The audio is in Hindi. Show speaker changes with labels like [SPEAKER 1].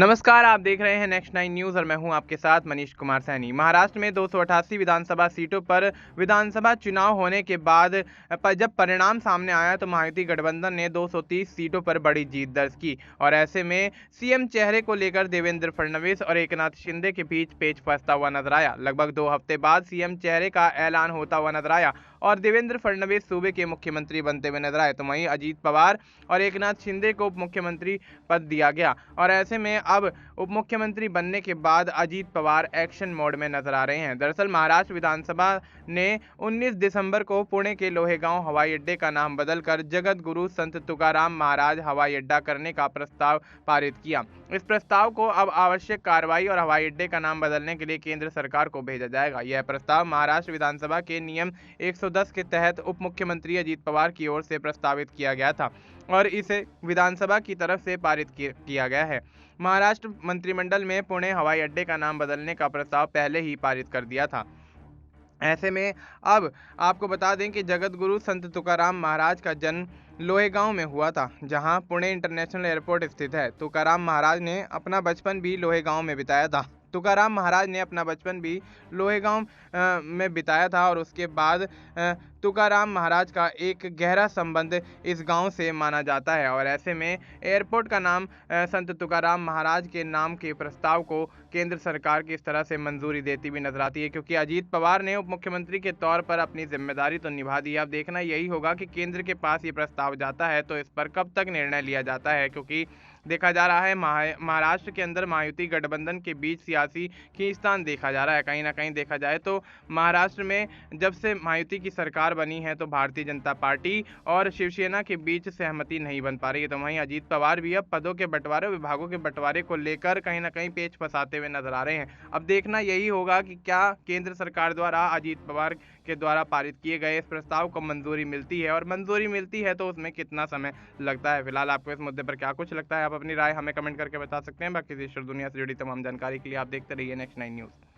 [SPEAKER 1] नमस्कार, आप देख रहे हैं नेक्स्ट 9 न्यूज़ और मैं हूं आपके साथ मनीष कुमार सैनी। महाराष्ट्र में 288 विधानसभा सीटों पर विधानसभा चुनाव होने के बाद जब परिणाम सामने आया तो महायुति गठबंधन ने 230 सीटों पर बड़ी जीत दर्ज की और ऐसे में सीएम चेहरे को लेकर देवेंद्र फडणवीस और एकनाथ शिंदे के बीच पेच फंसता हुआ नजर आया। लगभग 2 हफ्ते बाद सीएम चेहरे का ऐलान होता हुआ नजर आया और देवेंद्र फडणवीस सूबे के मुख्यमंत्री बनते हुए नजर आए, तो वहीं अजीत पवार और एकनाथ शिंदे को उप मुख्यमंत्री पद दिया गया और ऐसे में अब उप मुख्यमंत्री बनने के बाद अजीत पवार एक्शन मोड में नजर आ रहे हैं। दरअसल महाराष्ट्र विधानसभा ने 19 दिसंबर को पुणे के लोहेगांव हवाई अड्डे का नाम बदलकर जगत गुरु संत तुकाराम महाराज हवाई अड्डा करने का प्रस्ताव पारित किया। इस प्रस्ताव को अब आवश्यक कार्रवाई और हवाई अड्डे का नाम बदलने के लिए केंद्र सरकार को भेजा जाएगा। यह प्रस्ताव महाराष्ट्र विधानसभा के नियम 110 के तहत उप मुख्यमंत्री अजीत पवार की ओर से प्रस्तावित किया गया था और इसे विधानसभा की तरफ से पारित किया गया है। महाराष्ट्र मंत्रिमंडल में पुणे हवाई अड्डे का नाम बदलने का प्रस्ताव पहले ही पारित कर दिया था। ऐसे में अब आपको बता दें कि जगत गुरु संत तुकाराम महाराज का जन्म लोहेगांव में हुआ था, जहां पुणे इंटरनेशनल एयरपोर्ट स्थित है। तुकाराम महाराज ने अपना बचपन भी लोहेगांव में बिताया था। तुकाराम महाराज ने अपना बचपन भी लोहेगांव में बिताया था और उसके बाद तुकाराम महाराज का एक गहरा संबंध इस गांव से माना जाता है और ऐसे में एयरपोर्ट का नाम संत तुकाराम महाराज के नाम के प्रस्ताव को केंद्र सरकार की इस तरह से मंजूरी देती हुई नजर आती है, क्योंकि अजीत पवार ने उप मुख्यमंत्री के तौर पर अपनी जिम्मेदारी तो निभा दी है। अब देखना यही होगा कि केंद्र के पास ये प्रस्ताव जाता है तो इस पर कब तक निर्णय लिया जाता है, क्योंकि देखा जा रहा है महाराष्ट्र के अंदर महायुति गठबंधन के बीच सियासी खींचतान देखा जा रहा है। कहीं ना कहीं देखा जाए तो महाराष्ट्र में जब से महायुति की सरकार बनी है तो भारतीय जनता पार्टी और शिवसेना के बीच सहमति नहीं बन पा रही है, तो वहीं अजीत पवार भी अब पदों के बंटवारे, विभागों के बंटवारे को लेकर कहीं ना कहीं पेच फंसाते हुए नजर आ रहे हैं। अब देखना यही होगा कि क्या केंद्र सरकार द्वारा अजीत पवार के द्वारा पारित किए गए इस प्रस्ताव को मंजूरी मिलती है और मंजूरी मिलती है तो उसमें कितना समय लगता है। फिलहाल आपको इस मुद्दे पर क्या कुछ लगता है, आप अपनी राय हमें कमेंट करके बता सकते हैं। बाकी देश और दुनिया से जुड़ी तमाम जानकारी के लिए आप देखते रहिए नेक्स्ट 9 न्यूज़।